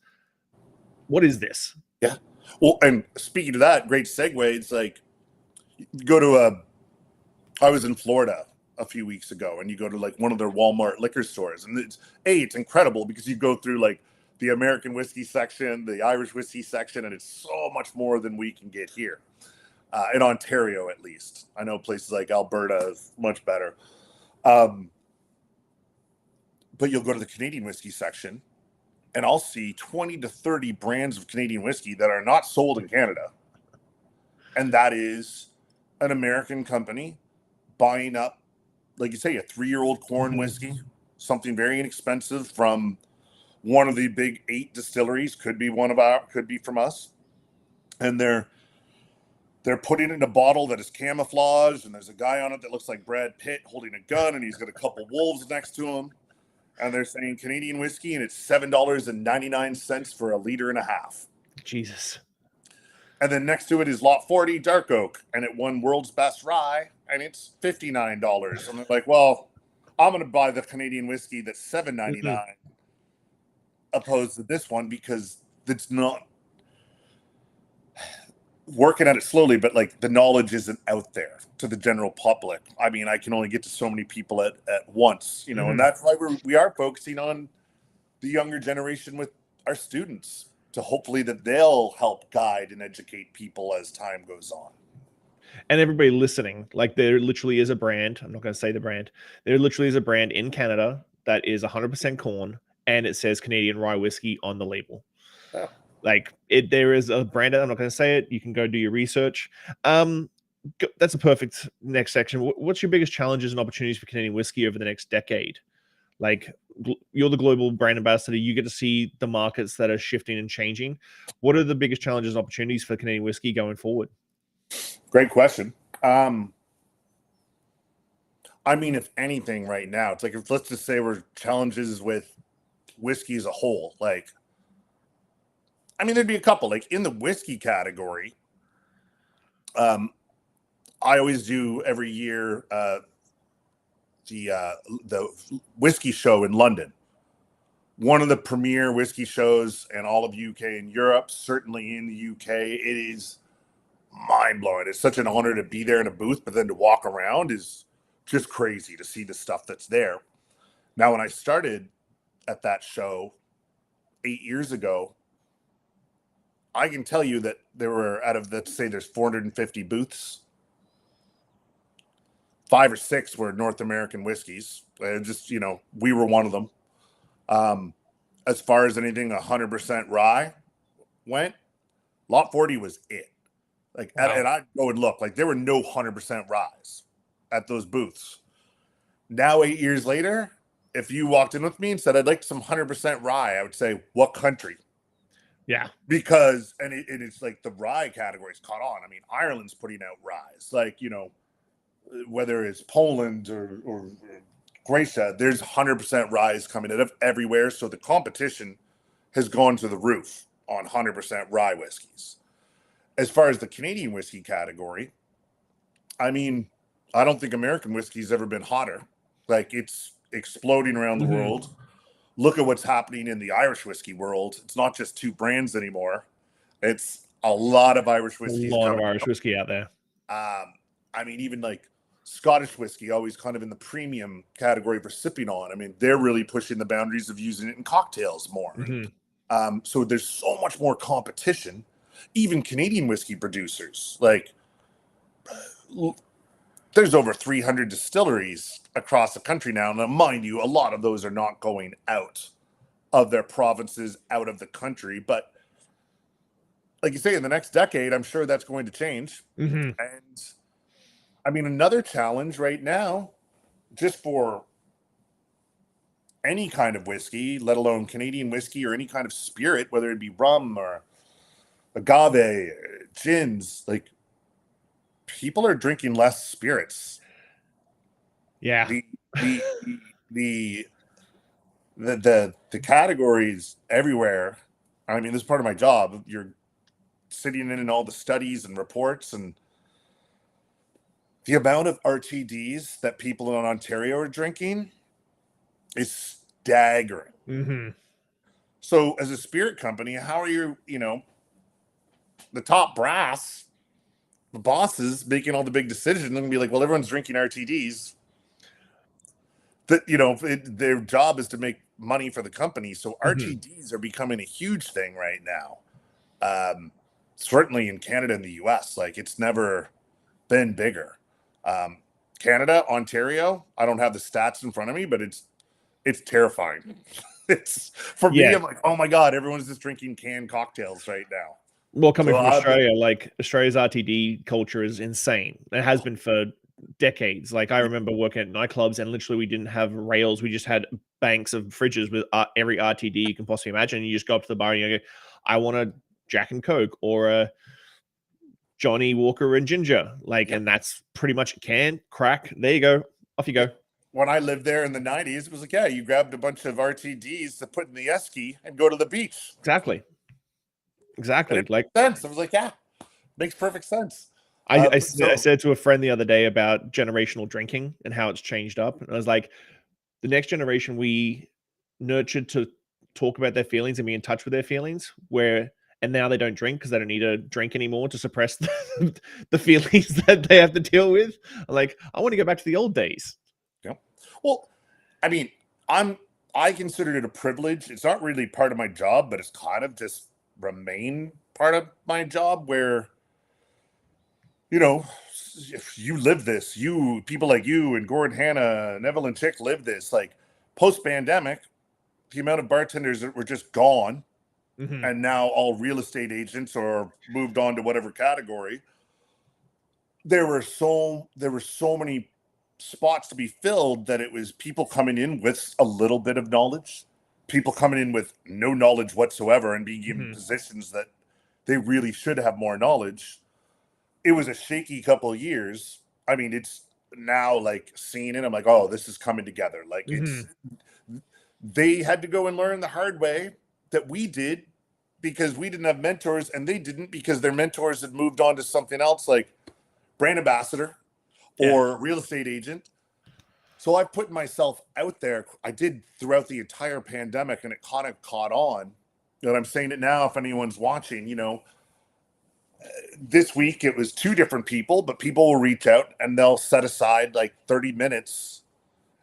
What is this? Yeah. Well, and speaking of that, great segue. It's like, you go to I was in Florida a few weeks ago, and you go to like one of their Walmart liquor stores, and it's incredible, because you go through like the American whiskey section, the Irish whiskey section, and it's so much more than we can get here in Ontario, at least. I know places like Alberta is much better. But you'll go to the Canadian whiskey section, and I'll see 20 to 30 brands of Canadian whiskey that are not sold in Canada. And that is an American company buying up, like you say, a 3-year-old corn whiskey, something very inexpensive from one of the big 8 distilleries, could be from us. And they're putting it in a bottle that is camouflaged, and there's a guy on it that looks like Brad Pitt holding a gun, and he's got a couple wolves next to him. And they're saying Canadian whiskey, and it's $7.99 for 1.5 liters. Jesus. And then next to it is Lot 40 Dark Oak, and it won World's Best Rye, and it's $59. And they're like, well, I'm going to buy the Canadian whiskey that's $7.99 opposed to this one, because it's not working at it slowly, but like the knowledge isn't out there to the general public. I mean, I can only get to so many people at once, and that's why we are focusing on the younger generation with our students, to hopefully that they'll help guide and educate people as time goes on. And everybody listening, like, there literally is a brand. I'm not going to say the brand. There literally is a brand in Canada that is 100% corn, and it says Canadian rye whiskey on the label. Yeah. Like, there is a brand. I'm not going to say it. You can go do your research. That's a perfect next section. What's your biggest challenges and opportunities for Canadian whiskey over the next decade? Like, you're the global brand ambassador. You get to see the markets that are shifting and changing. What are the biggest challenges and opportunities for Canadian whiskey going forward? Great question. I mean, if anything right now, it's like, let's just say we're challenges with whiskey as a whole. Like, I mean, there'd be a couple. Like, in the whiskey category, I always do every year the whiskey show in London. One of the premier whiskey shows in all of UK and Europe, certainly in the UK. It is mind-blowing. It's such an honor to be there in a booth, but then to walk around is just crazy to see the stuff that's there. Now, when I started at that show 8 years ago, I can tell you that there were, out of, let's say there's 450 booths, 5 or 6 were North American whiskeys. Just, we were one of them. As far as anything 100% rye went, Lot 40 was it. Like, wow. And I'd go and look, like, there were no 100% ryes at those booths. Now, 8 years later, if you walked in with me and said, I'd like some 100% rye, I would say, what country? Yeah. Because, and it's like the rye category's caught on. I mean, Ireland's putting out ryes. Like, whether it's Poland or Croatia, there's 100% ryes coming out of everywhere. So the competition has gone to the roof on 100% rye whiskeys. As far as the Canadian whiskey category, I mean, I don't think American whiskey's ever been hotter. Like, it's exploding around the world. Look at what's happening in the Irish whiskey world. It's not just 2 brands anymore. It's a lot of Irish whiskey. A lot of Irish whiskey out there. I mean, even like Scottish whiskey, always kind of in the premium category for sipping on. I mean, they're really pushing the boundaries of using it in cocktails more. So there's so much more competition. Even Canadian whiskey producers, like, there's over 300 distilleries across the country now. Now, mind you, a lot of those are not going out of their provinces, out of the country. But like you say, in the next decade, I'm sure that's going to change. Mm-hmm. And I mean, another challenge right now, just for any kind of whiskey, let alone Canadian whiskey or any kind of spirit, whether it be rum or agave, gins, like people are drinking less spirits. Yeah. The the categories everywhere. I mean, this is part of my job. You're sitting in all the studies and reports, and the amount of RTDs that people in Ontario are drinking is staggering. Mm-hmm. So, as a spirit company, how are you? The top brass, the bosses making all the big decisions, and be like, well, everyone's drinking RTDs. That their job is to make money for the company. So RTDs are becoming a huge thing right now. Certainly in Canada and the US, like it's never been bigger. Canada, Ontario, I don't have the stats in front of me, but it's terrifying. It's for me, I'm like, oh my God, everyone's just drinking canned cocktails right now. Well, coming from Australia, like Australia's RTD culture is insane. It has been for decades. Like I remember working at nightclubs and literally we didn't have rails. We just had banks of fridges with every RTD you can possibly imagine. You just go up to the bar and you go, I want a Jack and Coke or a Johnny Walker and Ginger. Like, and that's pretty much a can, crack. There you go. Off you go. When I lived there in the 90s, it was like, yeah, you grabbed a bunch of RTDs to put in the esky and go to the beach. Exactly. Like, sense. I was like, yeah, makes perfect sense. I said to a friend the other day about generational drinking and how it's changed up. And I was like, the next generation we nurtured to talk about their feelings and be in touch with their feelings, and now they don't drink because they don't need to drink anymore to suppress the feelings that they have to deal with. Like, I want to go back to the old days. Yeah. Well, I mean, I considered it a privilege. It's not really part of my job, but it's kind of just remain part of my job where, if you live this, people like you and Gordon Hanna and Evelyn Chick live this, like post-pandemic, the amount of bartenders that were just gone and now all real estate agents or moved on to whatever category. There were so many spots to be filled that it was people coming in with a little bit of knowledge, people coming in with no knowledge whatsoever and being given positions that they really should have more knowledge. It was a shaky couple of years. I mean, it's now like seeing it, I'm like, oh, this is coming together. Like they had to go and learn the hard way that we did because we didn't have mentors, and they didn't because their mentors had moved on to something else, like brand ambassador or real estate agent. So I put myself out there. I did throughout the entire pandemic, and it kind of caught on. And I'm saying it now if anyone's watching, this week it was 2 different people, but people will reach out and they'll set aside like 30 minutes.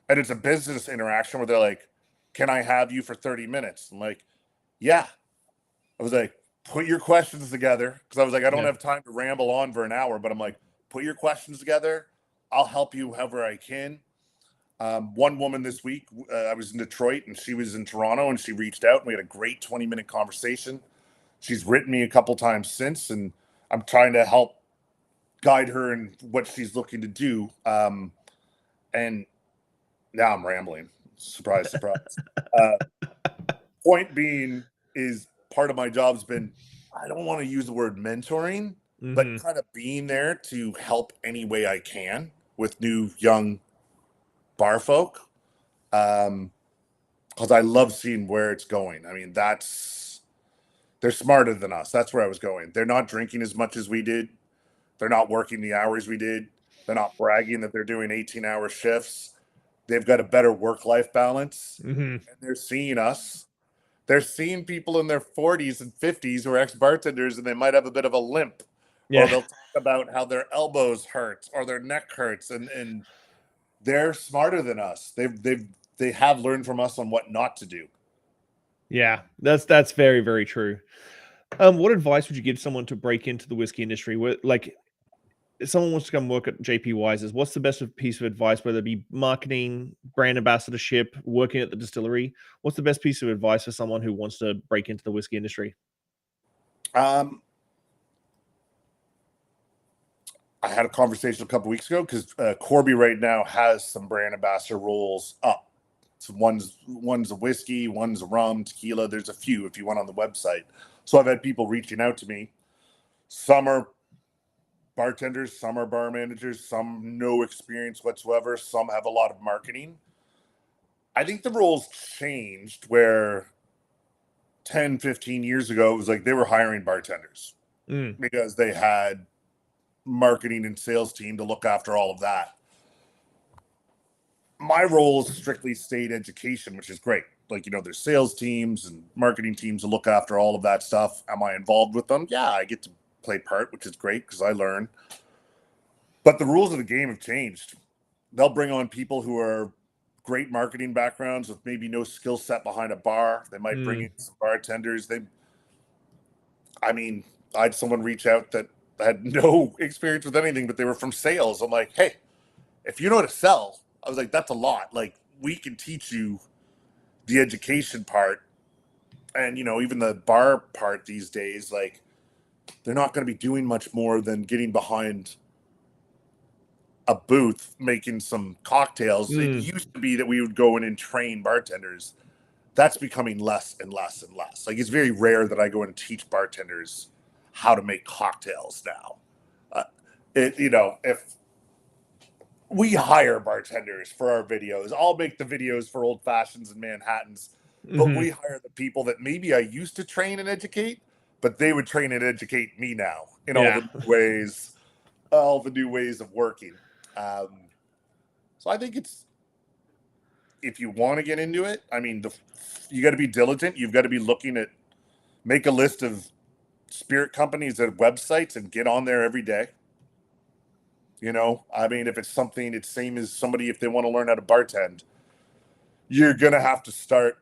And it's a business interaction where they're like, can I have you for 30 minutes? I'm like, yeah. I was like, put your questions together. Because I was like, I don't have time to ramble on for an hour, but I'm like, put your questions together. I'll help you however I can. One woman this week, I was in Detroit and she was in Toronto, and she reached out and we had a great 20-minute conversation. She's written me a couple times since, and I'm trying to help guide her in what she's looking to do. And now I'm rambling. Surprise, surprise. Point being is part of my job's been, I don't want to use the word mentoring, but kind of being there to help any way I can with new young bar folk. Because I love seeing where it's going. I mean, they're smarter than us. That's where I was going. They're not drinking as much as we did. They're not working the hours we did. They're not bragging that they're doing 18-hour shifts. They've got a better work-life balance. And they're seeing us. They're seeing people in their 40s and 50s who are ex-bartenders, and they might have a bit of a limp. Or they'll talk about how their elbows hurt or their neck hurts. And they're smarter than us. They have learned from us on what not to do. Yeah, that's very, very true. What advice would you give someone to break into the whiskey industry? Like, if someone wants to come work at JP Wise's, what's the best piece of advice, whether it be marketing, brand ambassadorship, working at the distillery? What's the best piece of advice for someone who wants to break into the whiskey industry? I had a conversation a couple weeks ago because Corby right now has some brand ambassador roles up. So one's a whiskey, one's a rum, tequila. There's a few if you went on the website. So I've had people reaching out to me. Some are bartenders, some are bar managers, some no experience whatsoever, some have a lot of marketing. I think the roles changed where 10, 15 years ago, it was like they were hiring bartenders because they had marketing and sales team to look after all of that. My role is strictly state education, which is great. Like, there's sales teams and marketing teams to look after all of that stuff. Am I involved with them? Yeah, I get to play part, which is great because I learn. But the rules of the game have changed. They'll bring on people who are great marketing backgrounds with maybe no skill set behind a bar. They might bring in some bartenders. I had someone reach out that had no experience with anything, but they were from sales. I'm like, hey, if you know how to sell, I was like, that's a lot. Like, we can teach you the education part. And, even the bar part these days, like, they're not going to be doing much more than getting behind a booth making some cocktails. It used to be that we would go in and train bartenders. That's becoming less and less and less. Like, it's very rare that I go in and teach bartenders how to make cocktails now. If we hire bartenders for our videos, I'll make the videos for Old Fashions and Manhattans, but we hire the people that maybe I used to train and educate, but they would train and educate me now in all the new ways of working. So I think if you want to get into it, you got to be diligent. You've got to be make a list of spirit companies and websites and get on there every day. If it's something, it's same as somebody, if they want to learn how to bartend, you're going to have to start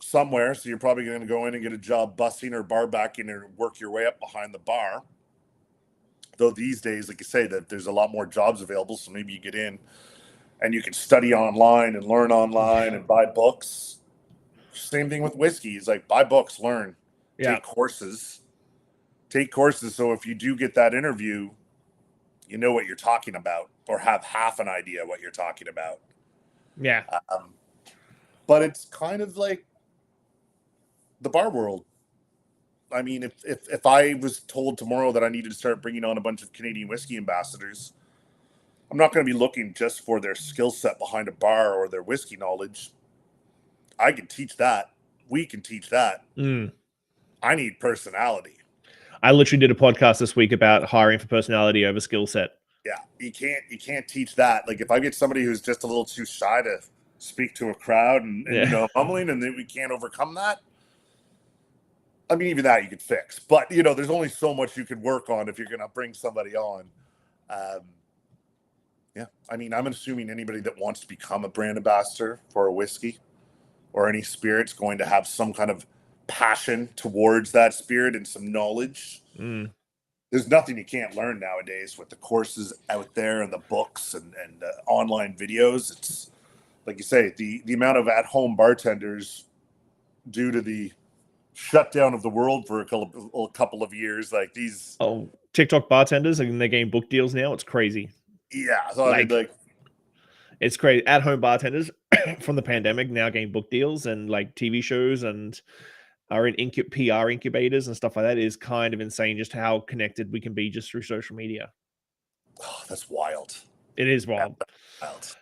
somewhere. So you're probably going to go in and get a job bussing or bar backing or work your way up behind the bar. Though these days, like you say, that there's a lot more jobs available. So maybe you get in and you can study online and learn online and buy books. Same thing with whiskey. It's like, buy books, learn, take courses. So if you do get that interview, you know what you're talking about, or have half an idea what you're talking about. Yeah. But it's kind of like the bar world. If I was told tomorrow that I needed to start bringing on a bunch of Canadian Whisky ambassadors, I'm not going to be looking just for their skill set behind a bar or their whiskey knowledge. I can teach that. We can teach that. I need personality. I literally did a podcast this week about hiring for personality over skill set. Yeah, you can't teach that. Like, if I get somebody who's just a little too shy to speak to a crowd and mumbling, and then we can't overcome that. Even that you could fix, but there's only so much you could work on if you're going to bring somebody on. I'm assuming anybody that wants to become a brand ambassador for a whiskey or any spirit's going to have some kind of passion towards that spirit and some knowledge. There's nothing you can't learn nowadays with the courses out there and the books and online videos. It's like you say, the amount of at-home bartenders due to the shutdown of the world for a couple of years, like these TikTok bartenders, and they're getting book deals now. It's crazy. Yeah, so it's crazy. At-home bartenders from the pandemic now getting book deals and like TV shows and are in PR incubators and stuff like that. It is kind of insane just how connected we can be just through social media. Oh, that's wild. It is wild. Wild.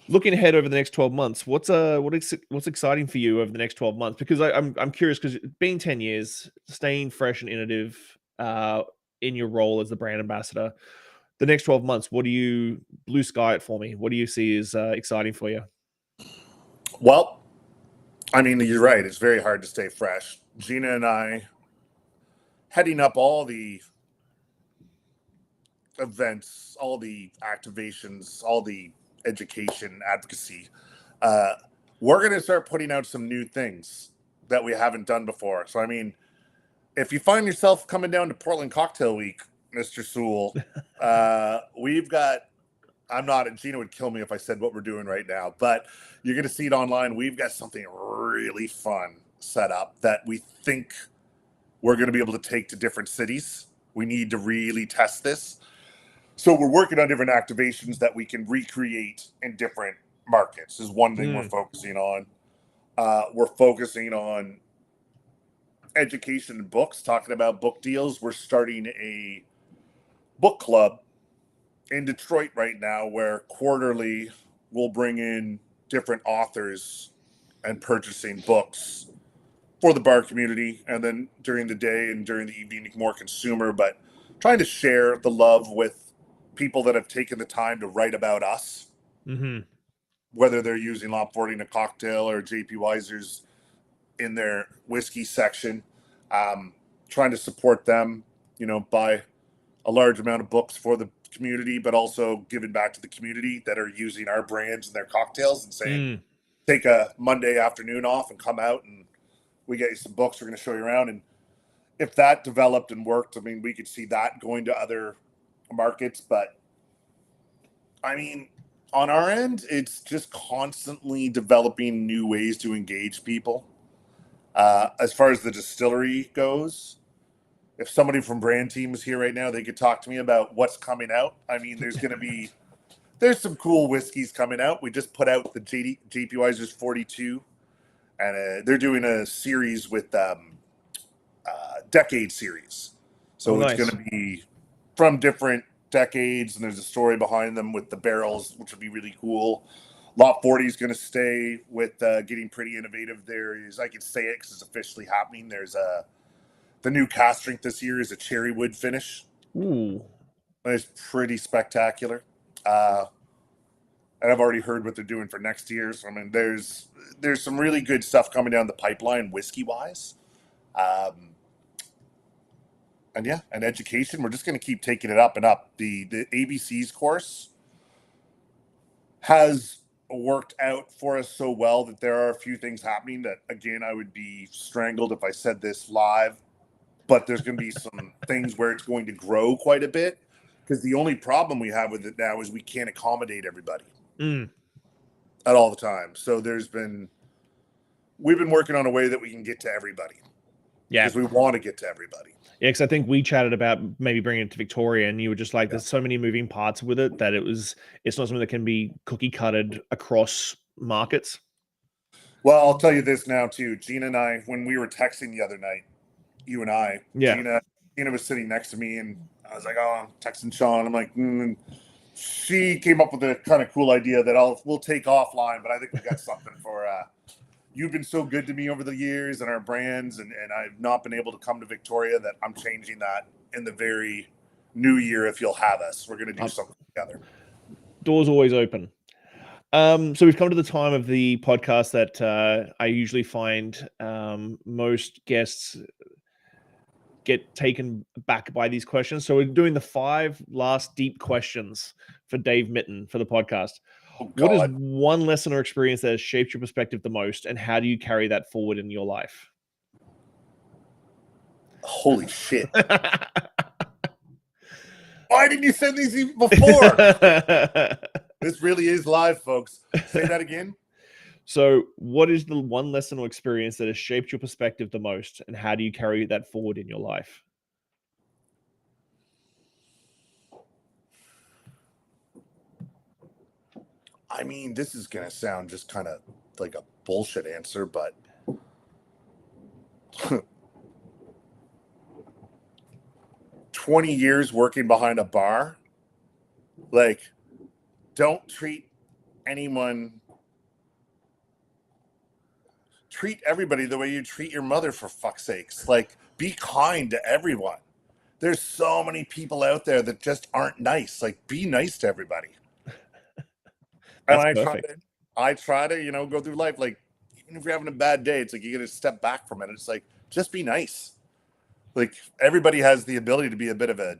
Looking ahead over the next 12 months, what's exciting for you over the next 12 months? Because I'm curious, because being 10 years, staying fresh and innovative in your role as the brand ambassador, the next 12 months, what do you blue sky it for me? What do you see is exciting for you? Well, you're right. It's very hard to stay fresh. Gina and I heading up all the events, all the activations, all the education, advocacy. We're going to start putting out some new things that we haven't done before. So, if you find yourself coming down to Portland Cocktail Week, Mr. Soole, Gina would kill me if I said what we're doing right now, but you're going to see it online. We've got something really fun set up that we think we're going to be able to take to different cities. We need to really test this. So we're working on different activations that we can recreate in different markets is one thing we're focusing on. We're focusing on education and books, talking about book deals. We're starting a book club in Detroit right now where quarterly we'll bring in different authors and purchasing books for the bar community, and then during the day and during the evening more consumer, but trying to share the love with people that have taken the time to write about us, whether they're using Lot 40 in a cocktail or JP Weiser's in their whiskey section. Trying to support them, buy a large amount of books for the community, but also giving back to the community that are using our brands in their cocktails and saying, take a Monday afternoon off and come out and we get you some books. We're going to show you around. And if that developed and worked, I mean, we could see that going to other markets. But I mean, on our end, it's just constantly developing new ways to engage people. As far as the distillery goes, if somebody from brand team is here right now, they could talk to me about what's coming out. I mean, there's some cool whiskeys coming out. We just put out the JP Weiser's 42, and they're doing a series with decade series. So it's going to be from different decades, and there's a story behind them with the barrels, which would be really cool. Lot 40 is going to stay with getting pretty innovative. I can say it because it's officially happening. There's the new cast strength this year is a cherry wood finish. Ooh. It's pretty spectacular. And I've already heard what they're doing for next year. So, I mean, there's some really good stuff coming down the pipeline whiskey-wise. And education, we're just going to keep taking it up and up. The ABC's course has worked out for us so well that there are a few things happening that, again, I would be strangled if I said this live. But there's going to be some things where it's going to grow quite a bit, because the only problem we have with it now is we can't accommodate everybody at all the time. So we've been working on a way that we can get to everybody. Yeah, because we want to get to everybody. Yeah, because I think we chatted about maybe bringing it to Victoria, and you were just like, there's so many moving parts with it that it's not something that can be cookie cutted across markets. Well, I'll tell you this now too. Gina and I, when we were texting the other night, you and I, Gina was sitting next to me, and I was like, oh, I'm texting Shawn. I'm like, she came up with a kind of cool idea that we'll take offline, but I think we got something for you've been so good to me over the years and our brands, and I've not been able to come to Victoria, that I'm changing that in the very new year. If you'll have us, we're going to do something together. Doors always open. So we've come to the time of the podcast that I usually find most guests get taken back by these questions. So we're doing the 5 last deep questions for Dave Mitton for the podcast. What is one lesson or experience that has shaped your perspective the most, and how do you carry that forward in your life? Holy shit. Why didn't you send these even before? This really is live, folks. Say that again. So what is the one lesson or experience that has shaped your perspective the most, and how do you carry that forward in your life? I mean, this is going to sound just kind of like a bullshit answer, but 20 years working behind a bar, like, don't treat everybody the way you treat your mother, for fuck's sakes. Like, be kind to everyone. There's so many people out there that just aren't nice. Like, be nice to everybody. And I try to, go through life. Like, even if you're having a bad day, it's like you got to step back from it. It's like, just be nice. Like, everybody has the ability to be a bit of a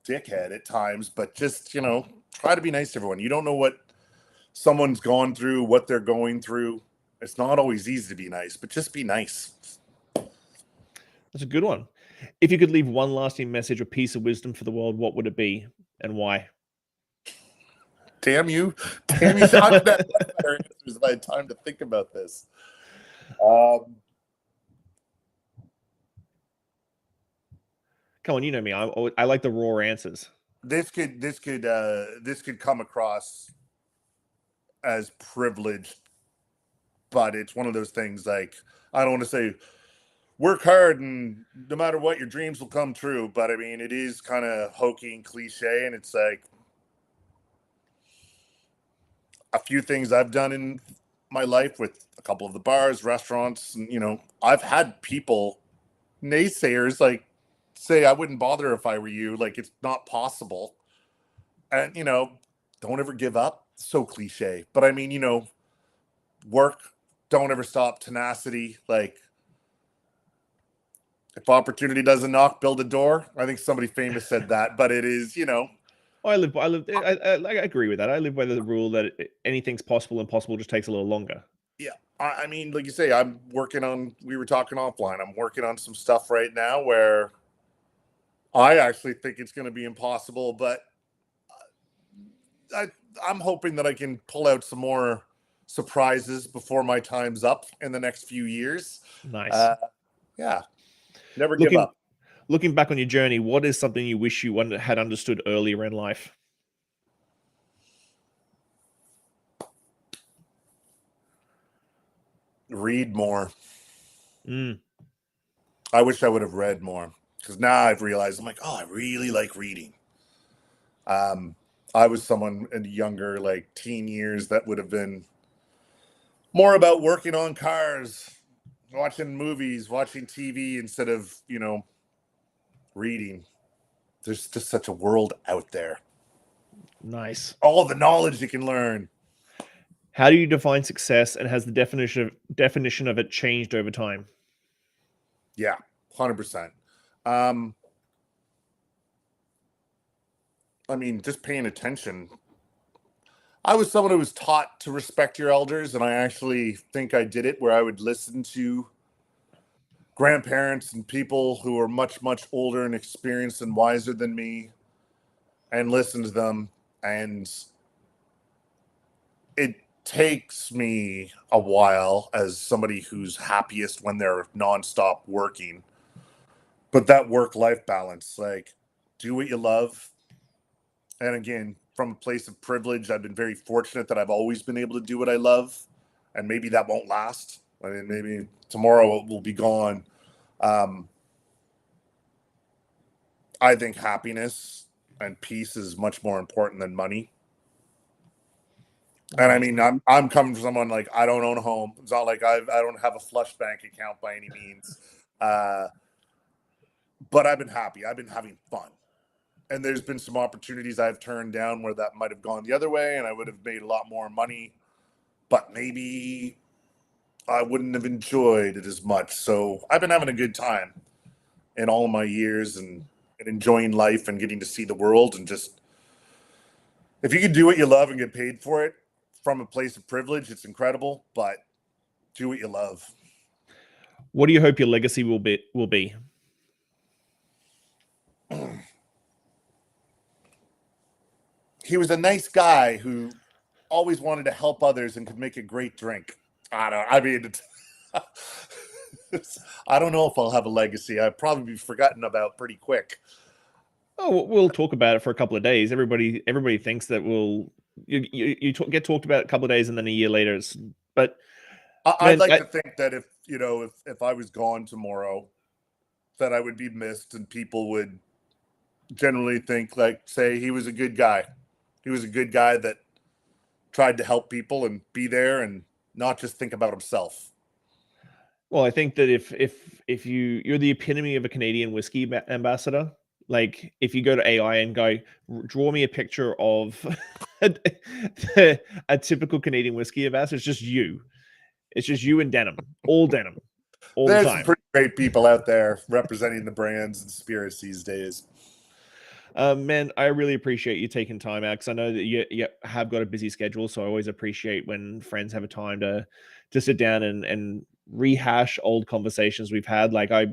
dickhead at times, but just, try to be nice to everyone. You don't know what someone's gone through, what they're going through. It's not always easy to be nice, but just be nice. That's a good one. If you could leave one lasting message or piece of wisdom for the world, what would it be and why? Damn you. I didn't have better answers if I had time to think about this. Come on, you know me. I like the raw answers. this could come across as privileged, but it's one of those things, like, I don't want to say work hard and no matter what, your dreams will come true. But I mean, it is kind of hokey and cliche. And it's like a few things I've done in my life with a couple of the bars, restaurants, and, I've had people, naysayers, like, say, I wouldn't bother if I were you. Like, it's not possible. And, don't ever give up. So cliche. But I mean, work, don't ever stop, tenacity. Like, if opportunity doesn't knock, build a door. I think somebody famous said that, but it is, I agree with that. I live by the rule that anything's possible, and possible just takes a little longer. Yeah. I mean, like you say, we were talking offline. I'm working on some stuff right now where I actually think it's going to be impossible, but I'm hoping that I can pull out some more surprises before my time's up in the next few years. Nice. Yeah. Never give up. Looking back on your journey, what is something you wish you had understood earlier in life? Read more. Mm. I wish I would have read more, because now I've realized, I'm like, oh, I really like reading. I was someone in younger, like teen years, that would have been more about working on cars, watching movies, watching TV, instead of, reading. There's just such a world out there. Nice. All the knowledge you can learn. How do you define success, and has the definition of it changed over time? Yeah, 100%. I mean, just paying attention. I was someone who was taught to respect your elders, and I actually think I did it, where I would listen to grandparents and people who are much, much older and experienced and wiser than me, and listen to them. And it takes me a while, as somebody who's happiest when they're nonstop working, but that work-life balance, like, do what you love. And again, from a place of privilege, I've been very fortunate that I've always been able to do what I love, and maybe that won't last. I mean, maybe tomorrow it will be gone. I think happiness and peace is much more important than money. And I mean, I'm coming from someone, like, I don't own a home. It's not like I don't have a flush bank account by any means. But I've been happy. I've been having fun. And there's been some opportunities I've turned down where that might have gone the other way, and I would have made a lot more money, but maybe I wouldn't have enjoyed it as much. So I've been having a good time in all of my years, and enjoying life and getting to see the world. And just, if you can do what you love and get paid for it from a place of privilege, it's incredible, but do what you love. What do you hope your legacy will be? He was a nice guy who always wanted to help others and could make a great drink. I don't know if I'll have a legacy. I'd probably be forgotten about pretty quick. Oh, we'll talk about it for a couple of days. Everybody thinks that you get talked about a couple of days, and then a year later but I'd like to think that if I was gone tomorrow, that I would be missed, and people would generally think, like, say, he was a good guy. He was a good guy that tried to help people and be there and not just think about himself. Well, I think that if you're the epitome of a Canadian whiskey ambassador. Like, if you go to AI and go, draw me a picture of a typical Canadian whiskey ambassador, it's just you. It's just you in denim, all the time. There's some pretty great people out there representing the brands and spirits these days. Man, I really appreciate you taking time out, because I know that you have got a busy schedule. So I always appreciate when friends have a time to sit down and rehash old conversations we've had. Like, I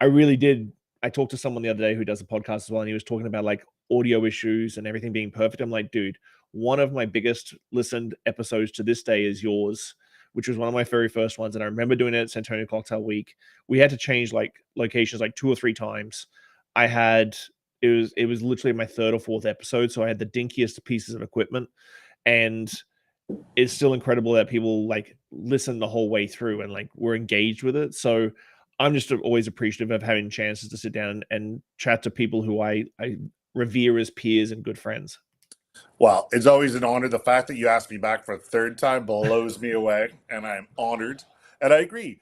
really did. I talked to someone the other day who does a podcast as well, and he was talking about, like, audio issues and everything being perfect. I'm like, dude, one of my biggest listened episodes to this day is yours, which was one of my very first ones. And I remember doing it at San Antonio Cocktail Week. We had to change, like, locations like 2 or 3 times. it was literally my 3rd or 4th episode, so I had the dinkiest pieces of equipment, and it's still incredible that people like listen the whole way through and like were engaged with it. So I'm just always appreciative of having chances to sit down and chat to people who I revere as peers and good friends. Well, it's always an honor. The fact that you asked me back for a 3rd time blows me away, and I'm honored. And I agree.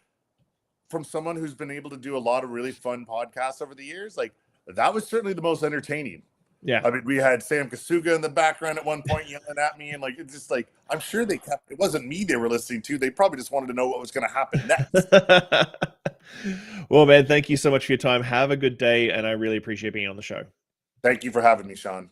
From someone who's been able to do a lot of really fun podcasts over the years, like that was certainly the most entertaining. Yeah. I mean, we had Sam Kasuga in the background at one point yelling at me, and like it's just like I'm sure it wasn't me they were listening to. They probably just wanted to know what was going to happen next. Well, man, thank you so much for your time. Have a good day, and I really appreciate being on the show. Thank you for having me, Shawn.